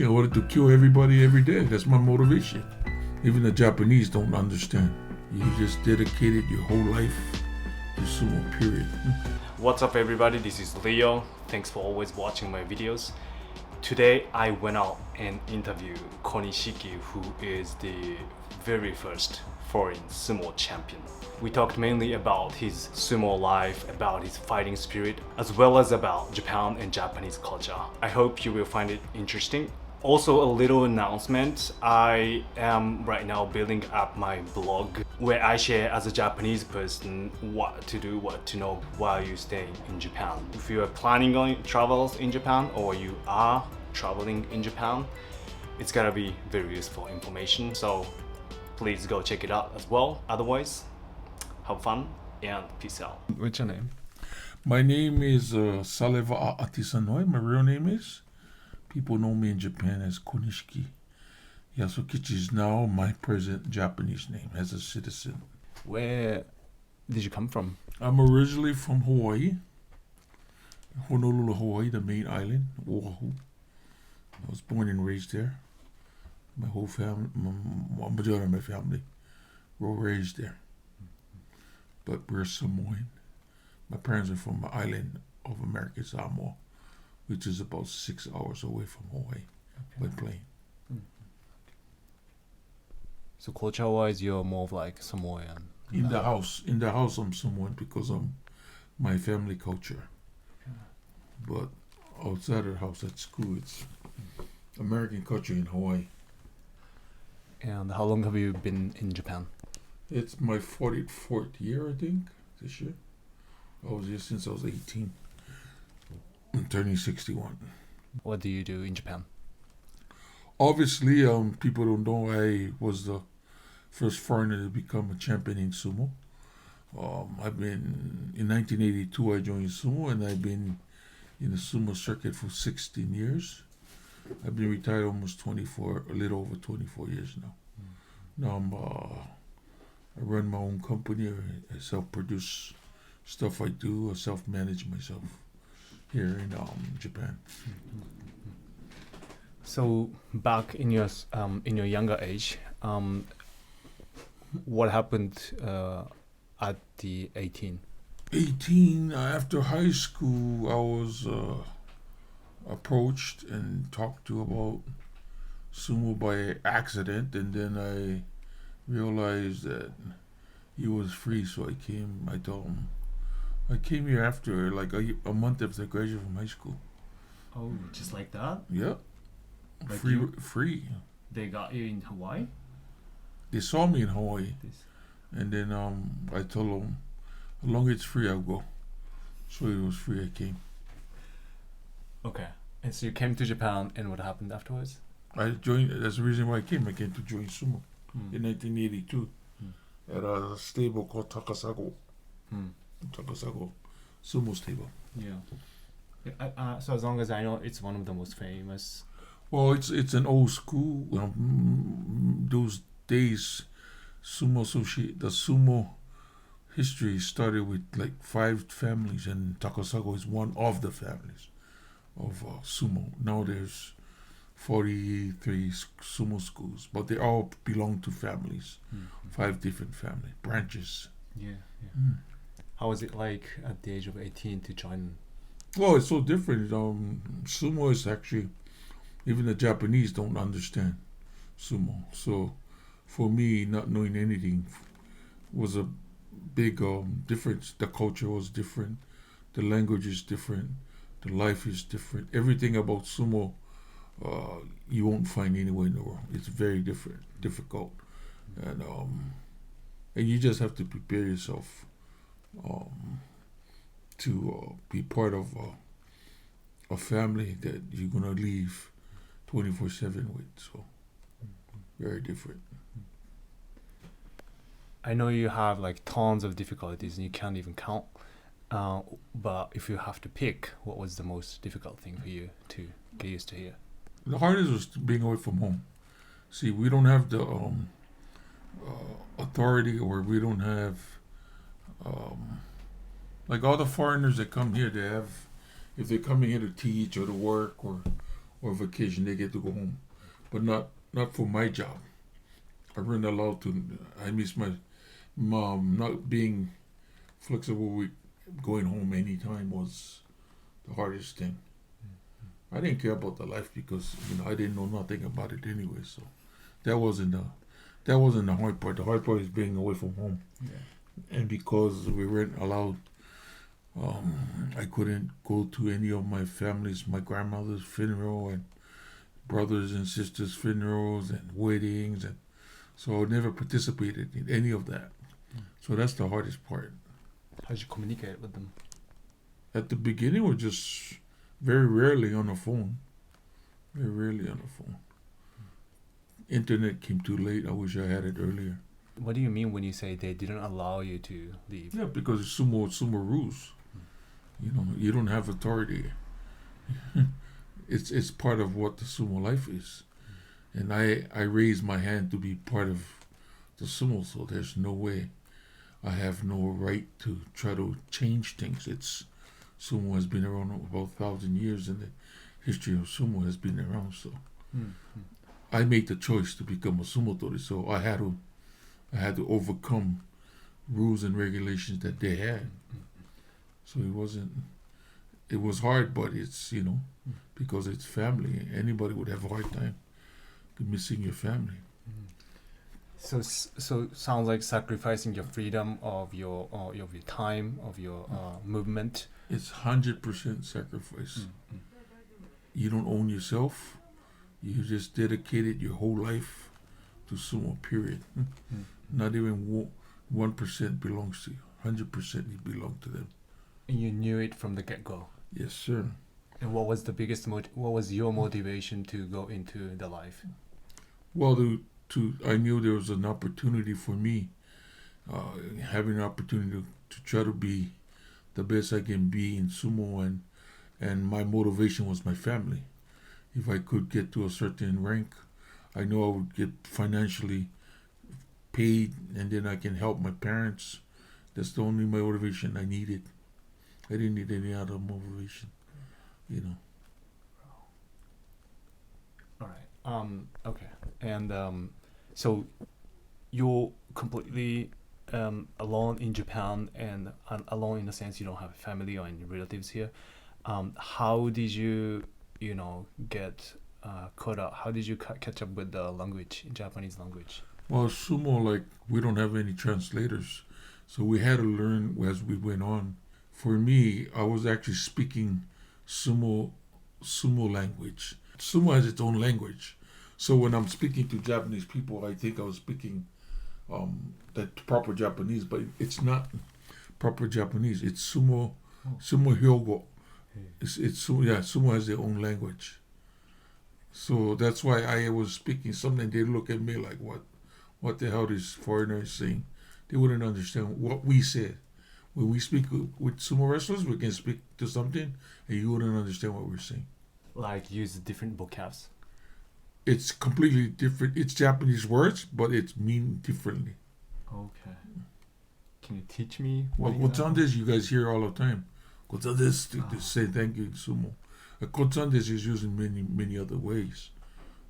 In order to kill everybody every day. That's my motivation. Even the Japanese don't understand. You just dedicated your whole life to sumo, period. What's up everybody, this is Leo. Thanks for always watching my videos. Today I went out and interviewed Konishiki, who is the very first foreign sumo champion. We talked mainly about his sumo life, about his fighting spirit, as well as about Japan and Japanese culture. I hope you will find it interesting. Also, a little announcement. I am right now building up my blog where I share as a Japanese person what to do, what to know while you stay in Japan. If you are planning on travels in Japan or you are traveling in Japan, it's gonna be very useful information. So please go check it out as well. Otherwise, have fun and peace out. What's your name? My name is Saleva Atisanoi. My real name is. People know me in Japan as Konishiki Yasokichi is now my present Japanese name as a citizen. Where did you come from? I'm originally from Hawaii. Honolulu, Hawaii, the main island, Oahu. I was born and raised there. My whole family, majority of my family, were raised there. But we're Samoan. My parents are from the island of American Samoa, which is about 6 hours away from Hawaii by plane. So culture-wise, you're more of like Samoan. In the house, I'm Samoan because of my family culture. But outside of the house at school, it's American culture in Hawaii. And how long have you been in Japan? It's my 44th year, I think, this year. I was here since I was 18. I'm turning 61. What do you do in Japan? Obviously, people don't know I was the first foreigner to become a champion in sumo. I've been, in 1982 I joined sumo, and I've been in the sumo circuit for 16 years. I've been retired almost a little over 24 years now. Now I run my own company. I self-produce stuff I do. I self-manage myself here in Japan. So back in your younger age, what happened at the 18? 18, after high school, I was approached and talked to about sumo by accident, and then I realized that he was free, so I told him. I came here after, like a month after I graduated from high school. Oh, just like that? Yeah. Like free. They got you in Hawaii? They saw me in Hawaii. And then I told them, as long as it's free, I'll go. So it was free, I came. Okay. And so you came to Japan, and what happened afterwards? I joined, that's the reason why I came. I came to join sumo in 1982 at a stable called Takasago. Takasago sumo stable. Yeah. So as long as I know, it's one of the most famous. Well, it's an old school. Those days, the sumo history started with like 5 families, and Takasago is one of the families of sumo. Now there's 43 sumo schools, but they all belong to families, 5 different family branches. Yeah. How was it like at the age of 18 to join? Well, it's so different. Sumo is actually, even the Japanese don't understand sumo. So for me, not knowing anything was a big difference. The culture was different. The language is different. The life is different. Everything about sumo you won't find anywhere in the world. It's very difficult. And you just have to prepare yourself to be part of a family that you're going to leave 24/7 with. So very different. I know you have like tons of difficulties and you can't even count. But if you have to pick, what was the most difficult thing for you to get used to here? The hardest was being away from home. See, we don't have the authority, or we don't have like all the foreigners that come here. They have, if they're coming here to teach or to work or or vacation, they get to go home, but not for my job. I wasn't allowed to. I miss my mom. Not being flexible with going home anytime was the hardest thing. I didn't care about the life because I didn't know nothing about it anyway. So that wasn't the hard part. The hard part is being away from home. Yeah. And because we weren't allowed, I couldn't go to any of my family's, my grandmother's funeral and brothers and sisters' funerals and weddings, and so I never participated in any of that. So that's the hardest part. How did you communicate with them? At the beginning, we're just very rarely on the phone. Very rarely on the phone. Internet came too late. I wish I had it earlier. What do you mean when you say they didn't allow you to leave? Yeah, because it's sumo rules. You don't have authority. It's part of what the sumo life is. And I raised my hand to be part of the sumo, so there's no way I have no right to try to change things. Sumo has been around about 1,000 years, and the history of sumo has been around. So I made the choice to become a sumo tori. So I had to overcome rules and regulations that they had. So it was hard, but it's because it's family. Anybody would have a hard time missing your family. So sounds like sacrificing your freedom of your time, of your movement. It's 100% sacrifice. You don't own yourself. You just dedicated your whole life to sumo, period. Not even 1% belongs to you. 100% you belong to them. And you knew it from the get-go. Yes, sir. And what was the biggest what was your motivation to go into the life? Well, I knew there was an opportunity for me, having an opportunity to try to be the best I can be in sumo, and my motivation was my family. If I could get to a certain rank, I know I would get financially paid, and then I can help my parents. That's the only motivation I needed. I didn't need any other motivation, All right. Okay. And so you're completely alone in Japan, and alone in the sense you don't have family or any relatives here. How did you, get caught up? How did you catch up with the language, Japanese language? Well, sumo, we don't have any translators, so we had to learn as we went on. For me, I was actually speaking sumo language. Sumo has its own language. So when I'm speaking to Japanese people, I think I was speaking the proper Japanese, but it's not proper Japanese. It's sumo hyogo. Sumo has their own language. So that's why I was speaking something. They look at me like, what the hell is foreigners saying? They wouldn't understand what we said. When we speak with sumo wrestlers, we can speak to something, and you wouldn't understand what we're saying. Like use different vocabs. It's completely different. It's Japanese words, but it's mean differently. Okay. Can you teach me? Well, kotsandes you guys hear all the time. Kotsandes to say thank you in sumo. Kotsandes is used in many other ways.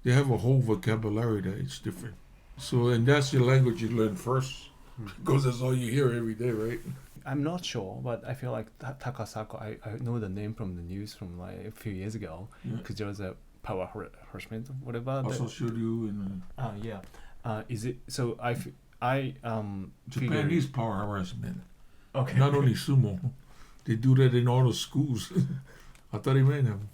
They have a whole vocabulary that it's different. So, and that's your language you learn first, because that's all you hear every day, right? I'm not sure, but I feel like Takasako, I know the name from the news from like a few years ago, because there was a power harassment, whatever. Also showed you in is it so? Japan is power harassment. Okay. Not only sumo, they do that in all the schools. I thought he made them.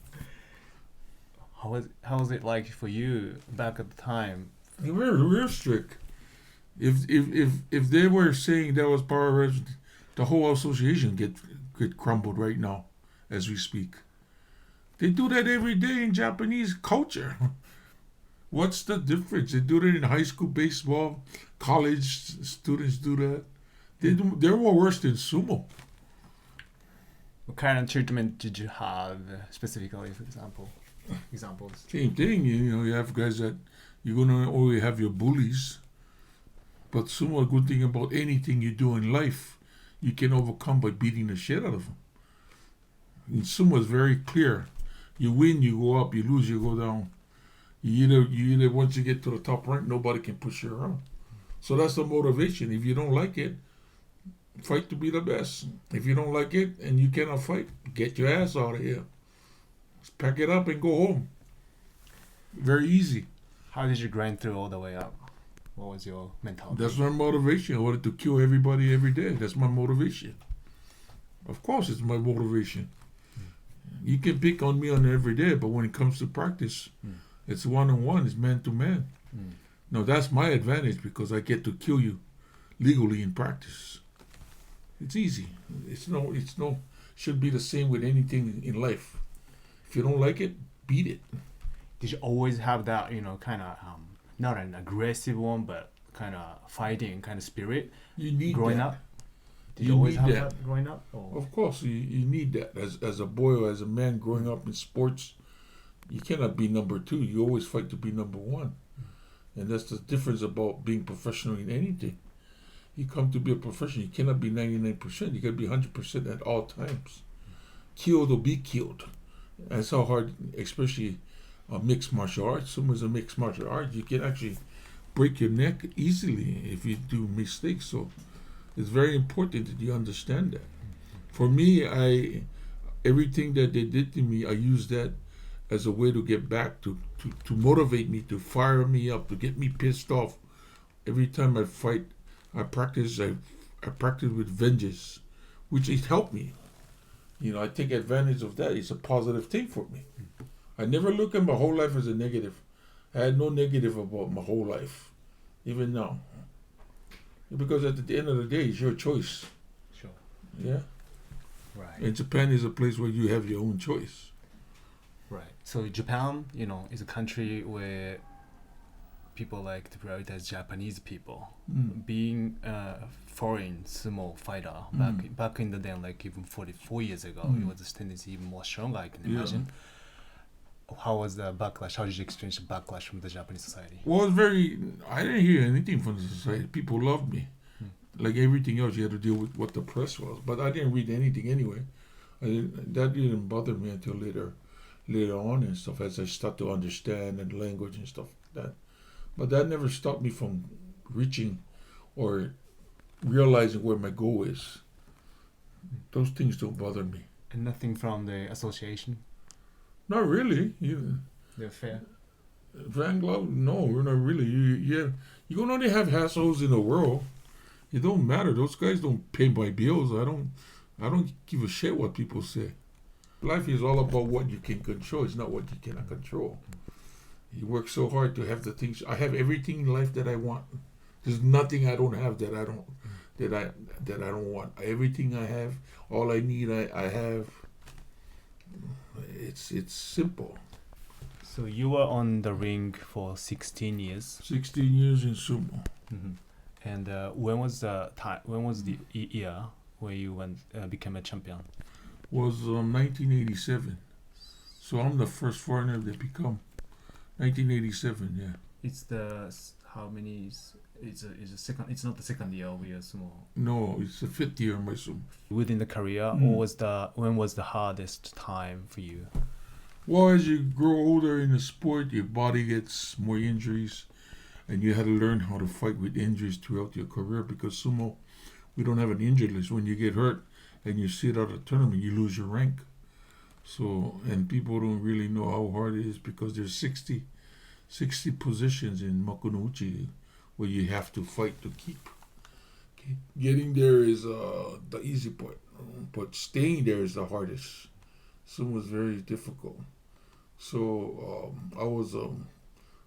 How was it like for you back at the time? They were real strict. If they were saying that was power harassment, the whole association get crumbled right now, as we speak. They do that every day in Japanese culture. What's the difference? They do that in high school baseball. College students do that. They're more worse than sumo. What kind of treatment did you have specifically, for examples? Same thing. You have guys that you're gonna always have your bullies. But sumo, a good thing about anything you do in life, you can overcome by beating the shit out of them. And sumo is very clear. You win, you go up. You lose, you go down. You either once you get to the top rank, nobody can push you around. So that's the motivation. If you don't like it, fight to be the best. If you don't like it and you cannot fight, get your ass out of here. Just pack it up and go home. Very easy. How did you grind through all the way up? What was your mentality? That's my motivation. I wanted to kill everybody every day. That's my motivation. Of course, it's my motivation. You can pick on me on every day, but when it comes to practice, it's one-on-one. It's man-to-man. Now, that's my advantage because I get to kill you legally in practice. It's easy. Should be the same with anything in life. If you don't like it, beat it. Did you always have that, kind of, not an aggressive one, but kind of fighting kind of spirit You need growing that. up? Did You you always need have that. that growing up? Or? Of course, you need that. As a boy or as a man growing up in sports, you cannot be number two. You always fight to be number one. And that's the difference about being professional in anything. You come to be a professional, you cannot be 99%. You got to be 100% at all times. Killed or be killed. That's how hard, especially mixed martial arts. Someone's a mixed martial art. You can actually break your neck easily if you do mistakes. So it's very important that you understand that. For me, everything that they did to me, I use that as a way to get back, to motivate me, to fire me up, to get me pissed off. Every time I fight, I practice with vengeance, which has helped me. I take advantage of that. It's a positive thing for me. I never look at my whole life as a negative. I had no negative about my whole life, even now. Because at the end of the day, it's your choice. Sure. Yeah? Right. And Japan is a place where you have your own choice. Right. So Japan, is a country where people like to prioritize Japanese people. Being a foreign sumo fighter back in the day, like even 44 years ago, it was this tendency even more stronger, I can imagine. How was the backlash? How did you experience the backlash from the Japanese society? Well, I didn't hear anything from the society. People loved me. Like everything else, you had to deal with what the press was. But I didn't read anything anyway. That didn't bother me until later on and stuff, as I start to understand and language and stuff like that. But that never stopped me from reaching or realizing where my goal is. Those things don't bother me. And nothing from the association? Not really. They're fair? Van Glove, no, we're not really. You can only have assholes in the world. It don't matter. Those guys don't pay my bills. I don't give a shit what people say. Life is all about what you can control. It's not what you cannot control. You work so hard to have the things. I have everything in life that I want. There's nothing I don't have that I don't want. Everything I have, all I need, I have. It's simple. So you were on the ring for 16 years. 16 years in sumo. And when was the time? When was the year where you became a champion? Was 1987. So I'm the first foreigner that become 1987. Yeah. It's the how many? It's a second. It's not the second year of your sumo. No, it's the 5th year of my sumo. Within the career, or when was the hardest time for you? Well, as you grow older in the sport, your body gets more injuries, and you had to learn how to fight with injuries throughout your career. Because sumo, we don't have an injury list. When you get hurt and you sit out of a tournament, you lose your rank. So, and people don't really know how hard it is because there's 60 positions in Makunouchi where you have to fight to keep. Okay. Getting there is the easy part, but staying there is the hardest. Sumo is very difficult. So I was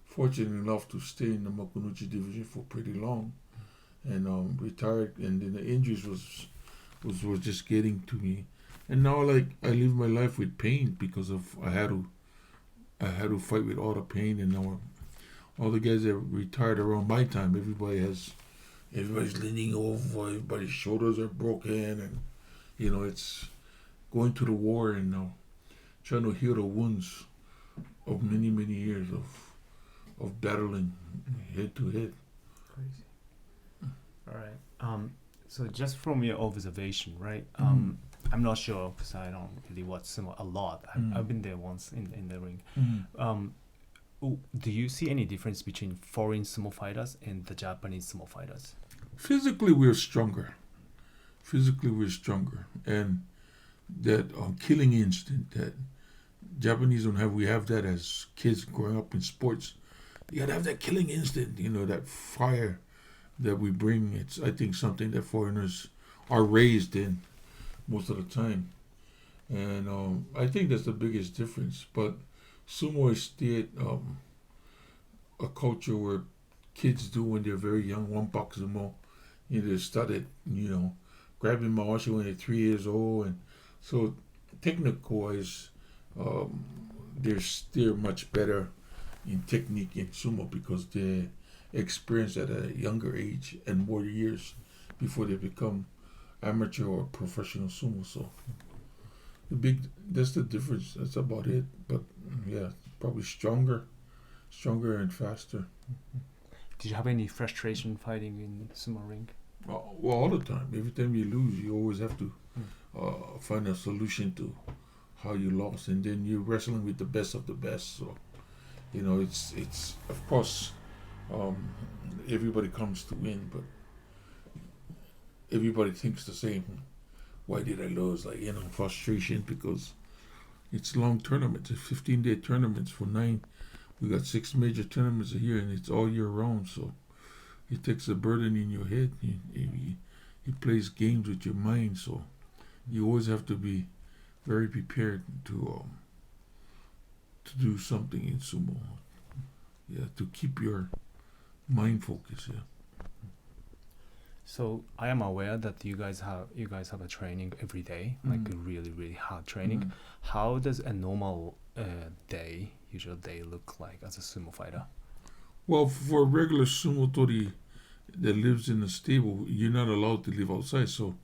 fortunate enough to stay in the Makunouchi division for pretty long, and retired. And then the injuries was just getting to me, and now like I live my life with pain because of I had to fight with all the pain, and now all the guys that retired around my time, everybody's leaning over, everybody's shoulders are broken, and it's going to the war and now trying to heal the wounds of many years of battling head to head. Crazy. All right. So just from your observation, right? I'm not sure because I don't really watch sumo a lot. I've been there once in the ring. Do you see any difference between foreign sumo fighters and the Japanese sumo fighters? Physically, we're stronger. And that killing instinct that Japanese don't have, we have that as kids growing up in sports. You gotta have that killing instinct, that fire that we bring. It's, I think, something that foreigners are raised in most of the time. And I think that's the biggest difference. But sumo is still a culture where kids do when they're very young. One box sumo, they started, grabbing mawashi when they're 3 years old. And so technical-wise, they're much better in technique in sumo because they experience at a younger age and more years before they become amateur or professional sumo. So that's the difference. That's about it. But yeah, probably stronger and faster. Did you have any frustration fighting in sumo ring? Well, all the time. Every time you lose, you always have to find a solution to how you lost, and then you're wrestling with the best of the best. So it's of course everybody comes to win, but everybody thinks the same. Why did I lose? Frustration because it's long tournaments. It's 15-day tournaments for 9. We got 6 major tournaments a year, and it's all year round. So it takes a burden in your head. It plays games with your mind. So you always have to be very prepared to do something in sumo. Yeah, to keep your mind focused. Yeah. So I am aware that you guys have a training every day, like a really really hard training. How does a normal usual day look like as a sumo fighter? Well, for a regular sumo tori that lives in a stable, you're not allowed to live outside. So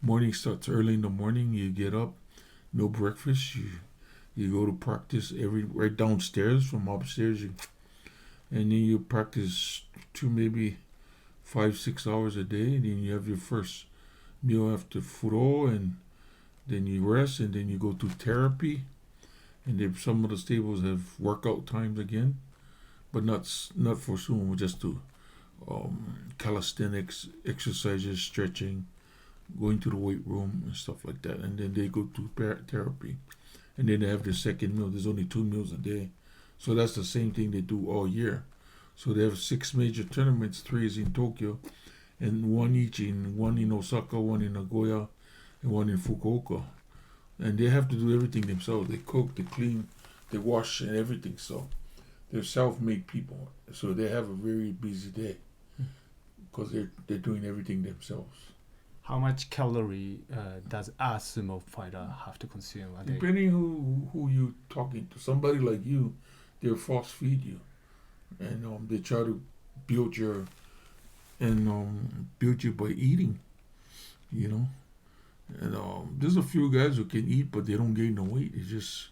morning starts early in the morning. You get up, no breakfast. You go to practice right downstairs from upstairs, and then you practice 2 maybe 5-6 hours a day, and then you have your first meal after furo, and then you rest, and then you go to therapy, and then some of the stables have workout times again, but not for sumo, just to calisthenics exercises, stretching, going to the weight room and stuff like that, and then they go to therapy, and then they have their second meal. There's only 2 meals a day, so that's the same thing they do all year. So they have 6 major tournaments. 3 is in Tokyo, and 1 each one in Osaka, 1 in Nagoya, and 1 in Fukuoka. And they have to do everything themselves. They cook, they clean, they wash, and everything. So they're self-made people. So they have a very busy day because they're doing everything themselves. How much calorie does a sumo fighter have to consume a day? Depending who you're talking to. Somebody like you, they'll force feed you. And they try to build you by eating, And there's a few guys who can eat, but they don't gain no weight. It's just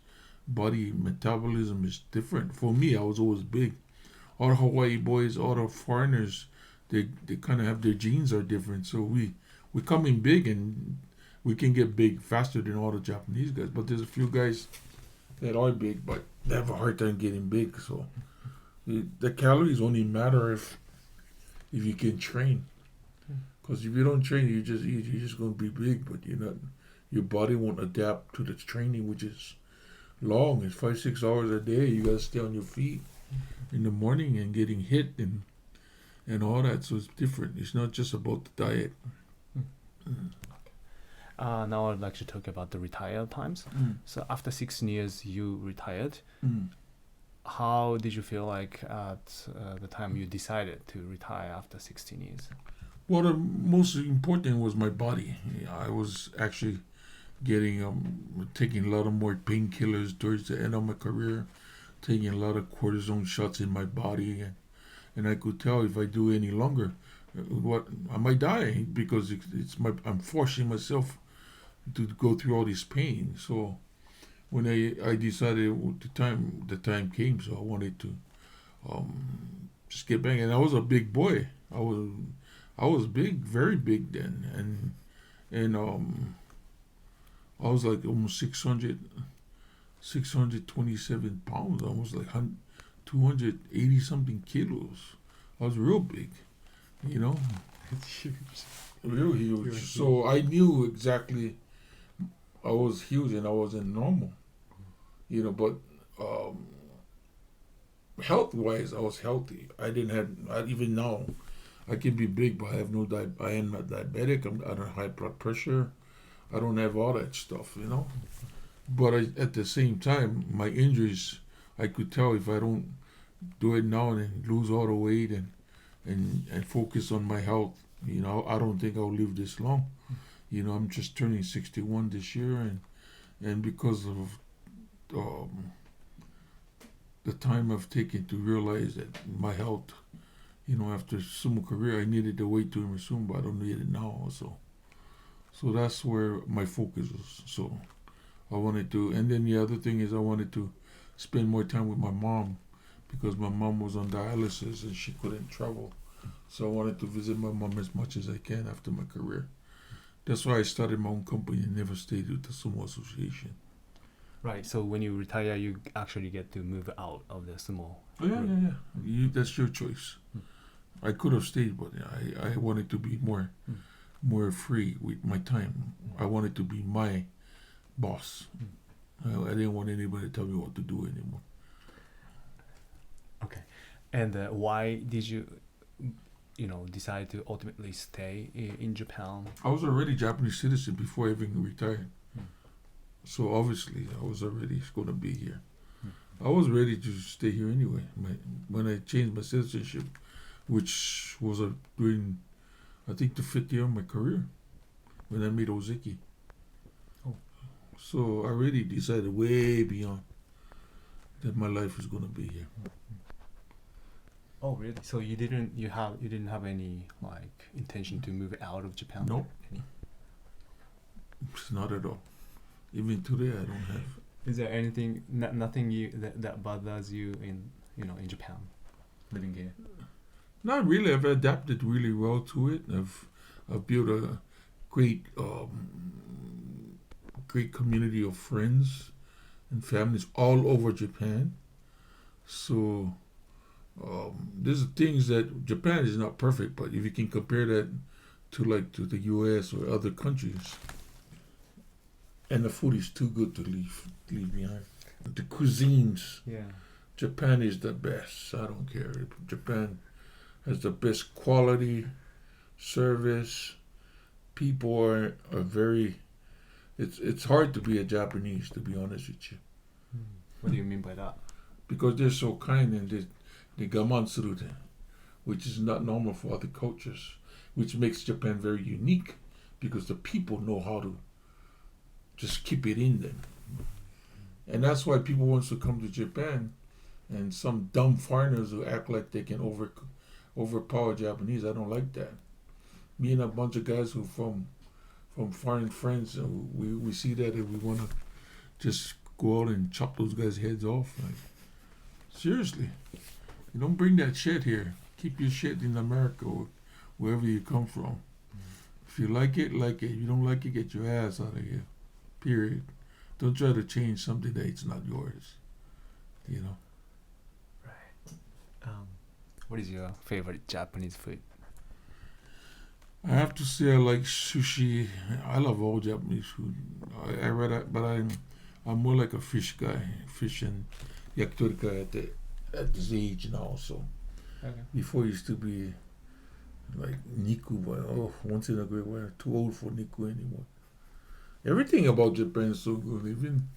body metabolism is different. For me, I was always big. All the Hawaii boys, all the foreigners, they kind of have their genes are different. So we come in big, and we can get big faster than all the Japanese guys. But there's a few guys that are big, but they have a hard time getting big. So the calories only matter if you can train. Because if you don't train, you're just going to be big, but your body won't adapt to the training, which is long. It's 5-6 hours a day. You got to stay on your feet in the morning and getting hit and all that. So it's different. It's not just about the diet. Now I'd like to talk about the retire times. So after 16 years, you retired. How did you feel like at the time you decided to retire after 16 years? Well, the most important was my body. I was actually taking a lot of more painkillers towards the end of my career, taking a lot of cortisone shots in my body, and I could tell if I do any longer, I might die because I'm forcing myself to go through all this pain. So when I decided the time came, so I wanted to just get back. And I was a big boy. I was big, very big then, and I was like almost 627 pounds, almost like 280 something kilos. I was real big, you know, It's huge. real huge. You're So I knew exactly I was huge and I wasn't normal, you know, but health wise, I was healthy. I didn't have, even now, I can be big, but I have no I am not diabetic. I don't have high blood pressure. I don't have all that stuff, you know. But at the same time, my injuries, I could tell if I don't do it now and lose all the weight and focus on my health, you know, I don't think I'll live this long. You know, I'm just turning 61 this year, and because of the time I've taken to realize that my health, you know, after sumo career, I needed the weight to resume, but I don't need it now. So that's where my focus is. So I wanted to, and then the other thing is I wanted to spend more time with my mom because my mom was on dialysis and she couldn't travel. So I wanted to visit my mom as much as I can after my career. That's why I started my own company and never stayed with the Sumo Association. Right. So when you retire, you actually get to move out of the sumo. Oh, yeah. That's your choice. I could have stayed, but I wanted to be more free with my time. I wanted to be my boss. I didn't want anybody to tell me what to do anymore. Okay. And why did you, decide to ultimately stay in Japan? I was already Japanese citizen before I even retired. So obviously I was already going to be here. I was ready to stay here anyway. When I changed my citizenship, which was during, I think, the 5th year of my career, when I made Ozeki. Oh. So I already decided way beyond that my life is going to be here. Oh, really? So you didn't have any intention to move out of Japan? Nope. Not at all. Even today, I don't have. Is there anything, nothing that bothers you in Japan, living here? Not really. I've adapted really well to it. I've built a great community of friends and families all over Japan. So there's things that Japan is not perfect, but if you can compare that to the U.S. or other countries, and the food is too good to leave behind. The cuisines, Yeah. Japan is the best. I don't care. Japan has the best quality, service. People are very. It's hard to be a Japanese, to be honest with you. What do you mean by that? Because they're so kind and they gaman surute, which is not normal for other cultures, which makes Japan very unique because the people know how to just keep it in them. And that's why people want to come to Japan, and some dumb foreigners who act like they can overpower Japanese. I don't like that. Me and a bunch of guys who from foreign friends, we see that and we want to just go out and chop those guys' heads off. Like, seriously, you don't bring that shit here. Keep your shit in America or wherever you come from. If you like it, like it. If you don't like it, get your ass out of here. Period. Don't try to change something that it's not yours. You know. Right. What is your favorite Japanese food? I have to say I like sushi. I love all Japanese food. But I'm more like a fish guy. Fish and yakitori guy at this age now. So Okay. before I used to be like niku, but once in a great while. Too old for niku anymore. Everything about Japan is so good. Even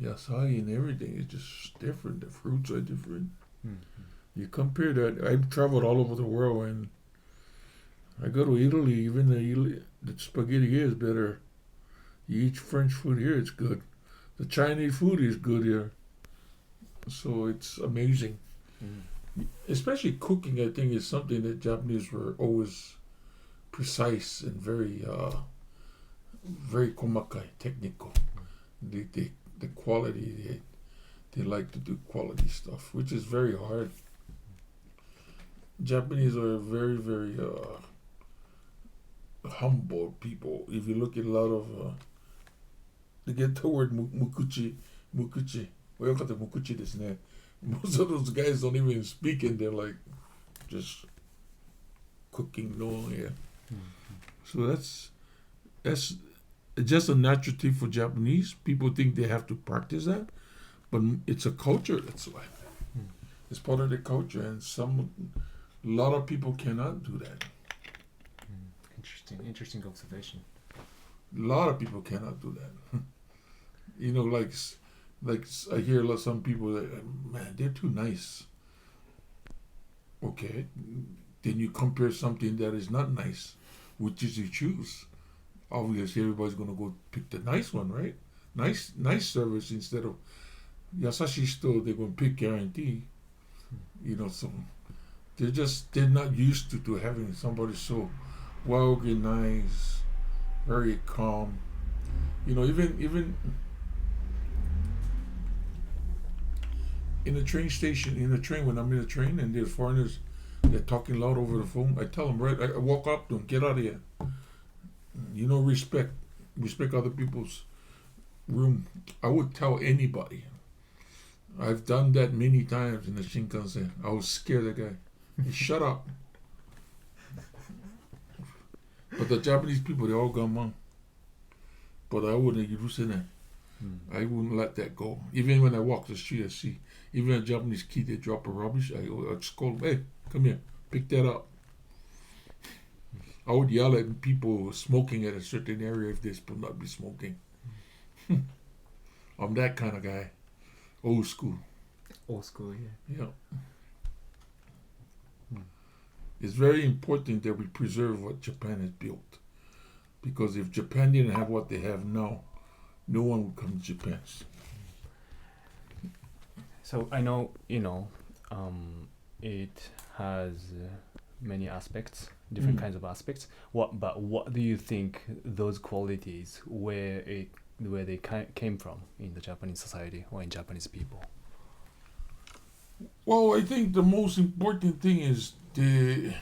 yasahi and everything is just different. The fruits are different. You compare that. I've traveled all over the world, and I go to Italy. Even the spaghetti here is better. You eat French food here, it's good. The Chinese food is good here. So it's amazing. Especially cooking, I think, is something that Japanese were always precise and very komakai, technical. The quality, they like to do quality stuff, which is very hard. Japanese are very, very humble people. If you look at a lot of they get the word mukuchi, mukuchi. 親方 mukuchi ですね. Most of those guys don't even speak and they're like just cooking no, yeah. So that's just a natural thing for Japanese. People think they have to practice that, but it's a culture. That's why it's part of the culture, and a lot of people cannot do that. Interesting observation. A lot of people cannot do that. You know, like I hear some people that, man, they're too nice. Okay, then you compare something that is not nice, which is you choose. Obviously, everybody's gonna go pick the nice one, right? Nice service instead of yasashi hito. They're gonna pick guarantee. You know, so they're not used to having somebody so well organized, very calm. You know, even in a train station, when I'm in a train and there's foreigners, they're talking loud over the phone, I tell them, right, I walk up to them, get out of here. You know, respect other people's room. I would tell anybody. I've done that many times in the Shinkansen. I was scared of the guy. Hey, shut up. But the Japanese people, they all gammon. But I wouldn't use that. I wouldn't let that go. Even when I walk the street, I see even a Japanese kid, they drop a rubbish, I'd scold them, hey, come here, pick that up. I would yell at people smoking at a certain area if they're supposed not be smoking. I'm that kind of guy. Old school. Old school, yeah. Yeah. It's very important that we preserve what Japan has built. Because if Japan didn't have what they have now, no one would come to Japan. So I know, it has many aspects, different kinds of aspects. But what do you think those qualities, where they came from in the Japanese society or in Japanese people? Well, I think the most important thing is the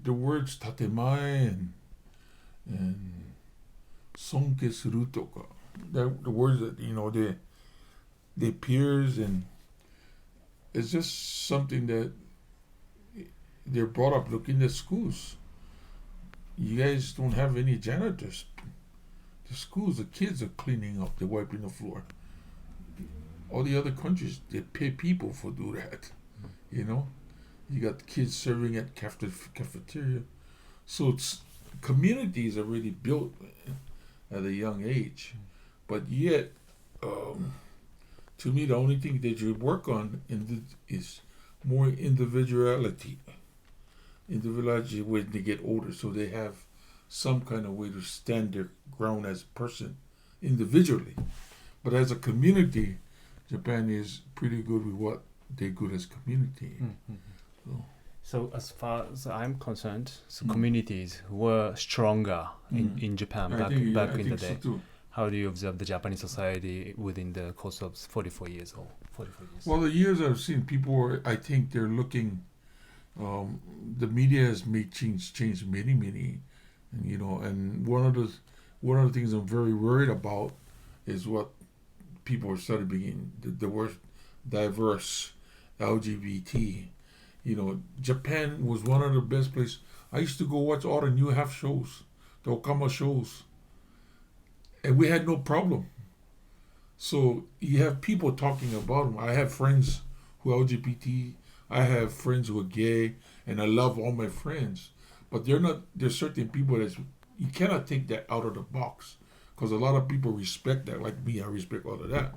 words tatemae and sonke suru toka. The words that they peers, and it's just something that they're brought up. Look in the schools. You guys don't have any janitors. The schools, the kids are cleaning up, they're wiping the floor. All the other countries, they pay people for do that. You got kids serving at cafeteria. So it's communities already built at a young age. But yet, to me, the only thing they should work on is more individuality. Individuality when they get older, so they have some kind of way to stand their ground as a person individually. But as a community, Japan is pretty good with what they're good as community. So as far as I'm concerned, communities were stronger in Japan back in the day. So too. How do you observe the Japanese society within the course of 44 years? Well, the years I've seen, I think they're looking. The media has made change many, and one of the things I'm very worried about is what people are starting being the word diverse, LGBT. Japan was one of the best places. I used to go watch all the new half shows, the Okama shows, and we had no problem. So you have people talking about them. I have friends who are LGBT. I have friends who are gay, and I love all my friends. But there's certain people you cannot take that out of the box, because a lot of people respect that. Like me, I respect all of that.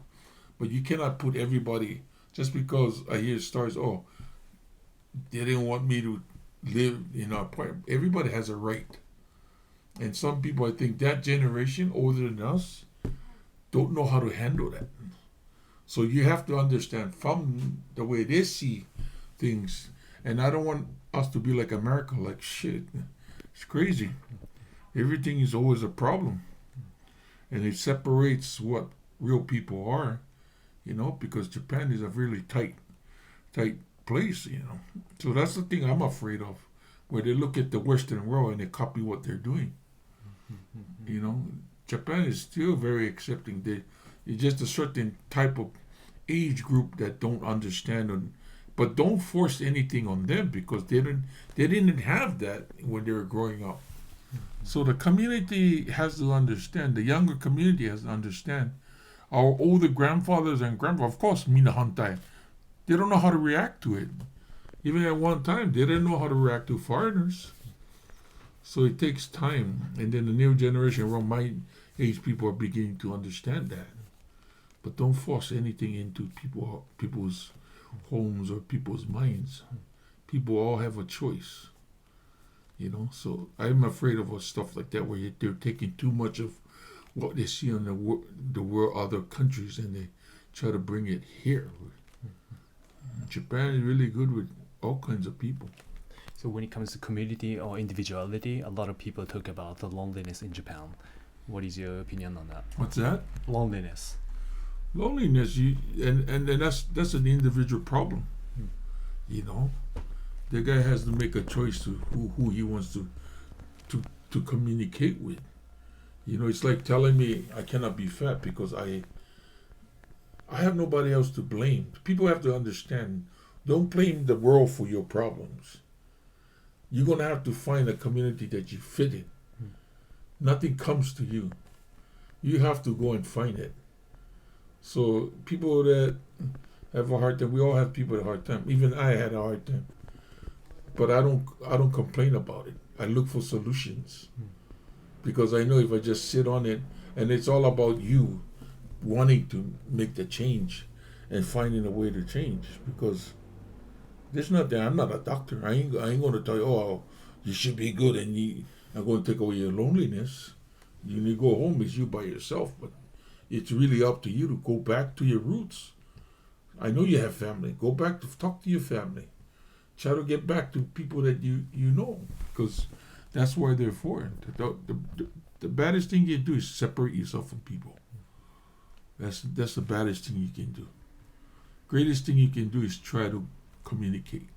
But you cannot put everybody, just because I hear stories, they didn't want me to live in our point. Everybody has a right. And some people, I think that generation older than us, don't know how to handle that. So you have to understand from the way they see things. And I don't want us to be like America, like shit. It's crazy. Everything is always a problem. And it separates what real people are, because Japan is a really tight place, So that's the thing I'm afraid of, where they look at the Western world and they copy what they're doing. You know, Japan is still very accepting. It's just a certain type of age group that don't understand, but don't force anything on them because they didn't have that when they were growing up. So the community has to understand. The younger community has to understand. Our older grandfathers and grandfathers, of course, mina hantai. They don't know how to react to it. Even at one time, they didn't know how to react to foreigners. So it takes time. And then the new generation around my age, people are beginning to understand that. But don't force anything into people's homes or people's minds. People all have a choice. You know, so I'm afraid of stuff like that where they're taking too much of what they see in the world, other countries, and they try to bring it here. Japan is really good with all kinds of people. So when it comes to community or individuality, a lot of people talk about the loneliness in Japan. What is your opinion on that? What's that? Loneliness. Loneliness, and that's an individual problem. You know, the guy has to make a choice to who he wants to communicate with. You know, it's like telling me I cannot be fat because I have nobody else to blame. People have to understand. Don't blame the world for your problems. You're gonna have to find a community that you fit in. Nothing comes to you. You have to go and find it. So people that have a hard time, we all have people at a hard time. Even I had a hard time. But I don't complain about it. I look for solutions. Because I know if I just sit on it, and it's all about you wanting to make the change and finding a way to change. Because there's nothing. I'm not a doctor. I ain't going to tell you, oh, you should be good, and I'm going to take away your loneliness. You need to go home. It's you by yourself. But it's really up to you to go back to your roots. I know you have family. Go back to talk to your family. Try to get back to people that you know, because that's why they're for. The baddest thing you do is separate yourself from people. That's the baddest thing you can do. Greatest thing you can do is try to communicate,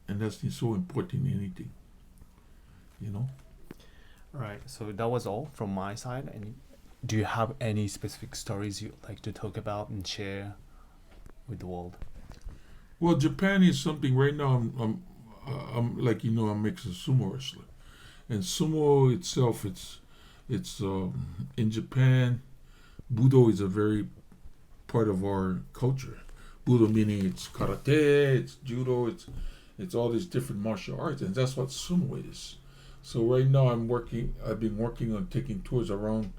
and that's so important in anything. You know. All right. So that was all from my side. And do you have any specific stories you'd like to talk about and share with the world? Well, Japan is something right now. I'm like I'm mixed sumo wrestler, and sumo itself, it's in Japan. Budo is a very part of our culture. Budo meaning it's karate, it's judo, it's all these different martial arts, and that's what sumo is. So right now I've been working on taking tours around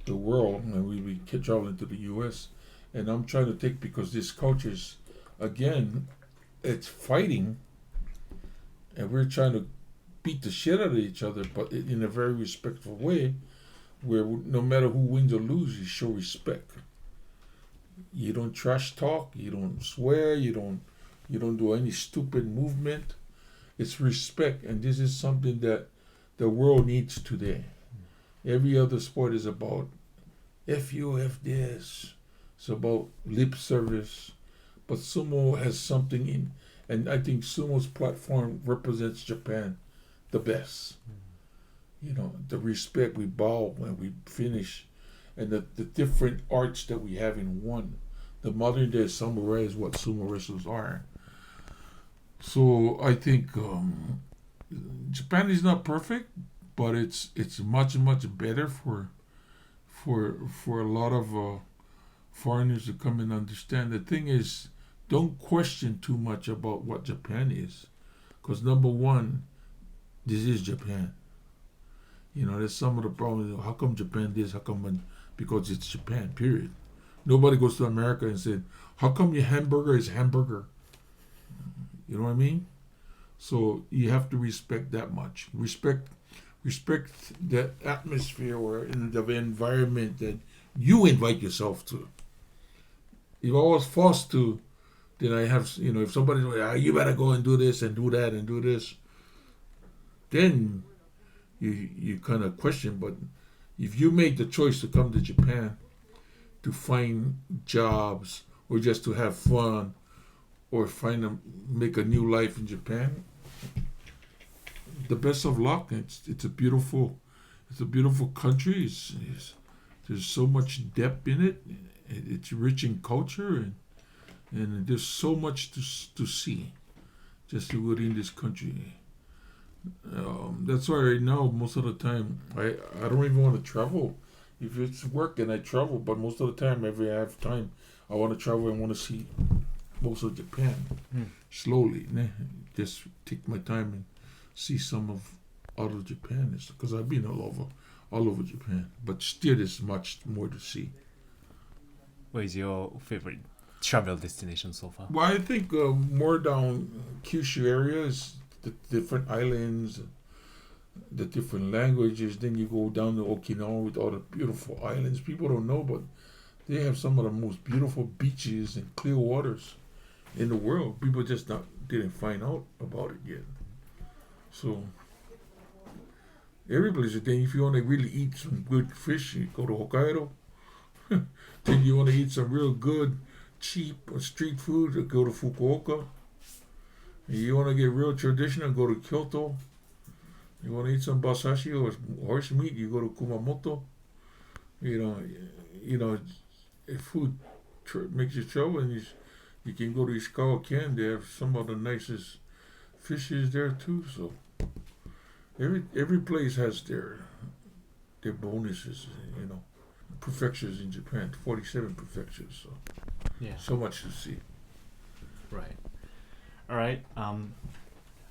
the world, and we'll be traveling to the U.S. And I'm trying to take, because this culture is, again, it's fighting, and we're trying to beat the shit out of each other, but in a very respectful way, where no matter who wins or loses, you show respect. You don't trash talk, you don't swear, you don't do any stupid movement. It's respect, and this is something that the world needs today. Every other sport is about F you, F this. It's about lip service. But sumo has something in, and I think sumo's platform represents Japan the best. You know, the respect, we bow when we finish, and the different arts that we have in one. The modern day samurai is what sumo wrestlers are. So I think Japan is not perfect, but it's much better for a lot of foreigners to come and understand. The thing is, don't question too much about what Japan is, because number one, this is Japan. You know, that's some of the problems. How come Japan this? How come? Because it's Japan. Period. Nobody goes to America and said, "How come your hamburger is hamburger?" You know what I mean? So you have to respect that much. Respect that atmosphere or in the environment that you invite yourself to. If I was forced to, then I have, if somebody's like, you better go and do this and do that and do this, then you kind of question. But if you make the choice to come to Japan to find jobs or just to have fun or make a new life in Japan, the best of luck. It's a beautiful it's a beautiful country. There's so much depth in it. It's rich in culture, and there's so much to see just within this country. That's why right now, most of the time, I don't even want to travel. If it's work and I travel, but most of the time, if I have time, I want to travel and want to see most of Japan slowly. Just take my time and see some of out of Japan, because I've been all over Japan, but still there's much more to see. What is your favorite travel destination so far? Well, I think more down Kyushu areas, the different islands, the different languages. Then you go down to Okinawa with all the beautiful islands. People don't know, but they have some of the most beautiful beaches and clear waters in the world. People just didn't find out about it yet. So every place. Then if you want to really eat some good fish, you go to Hokkaido. Then you want to eat some real good, cheap street food, you go to Fukuoka. And you want to get real traditional, go to Kyoto. You want to eat some basashi or horse meat, you go to Kumamoto. If food makes you trouble, and you can go to Ishikawa Ken. They have some of the nicest fishes there too. So every place has their bonuses. Prefectures in Japan, 47 prefectures. So Yeah. so much to see. Right. All right.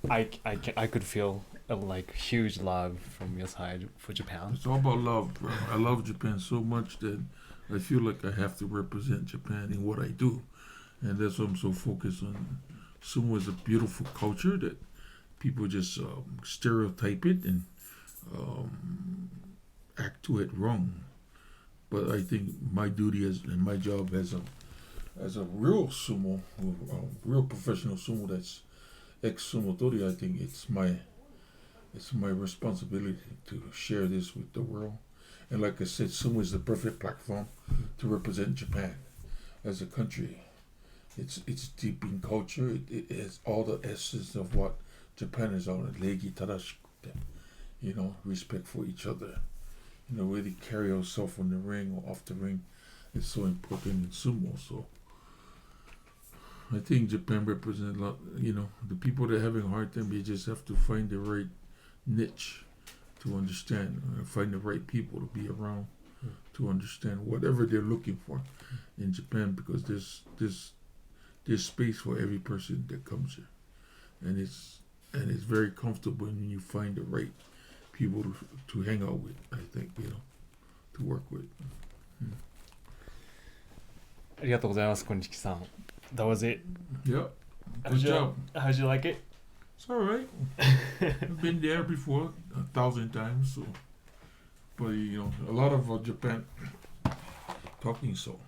I could feel like huge love from your side for Japan. It's all about love, bro. I love Japan so much that I feel like I have to represent Japan in what I do, and that's why I'm so focused on. Sumo is a beautiful culture that people just stereotype it and act to it wrong. But I think my duty and my job as a real sumo, real professional sumo that's ex-sumo tori, I think it's my responsibility to share this with the world. And like I said, sumo is the perfect platform to represent Japan as a country. It's deep in culture. It has all the essence of what Japan is all. Reigi tarashikute, respect for each other. Really carry yourself on the ring or off the ring. It's so important in sumo. So I think Japan represents a lot. The people that are having a hard time, they just have to find the right niche to understand, find the right people to be around to understand whatever they're looking for in Japan, because there's space for every person that comes here, and it's very comfortable when you find the right people to hang out with. I think to work with. ありがとうございます、小西さん。That was it. Yeah. Good job. How'd you like it? It's all right. I've been there before 1,000 times, so. But a lot of Japan talking so.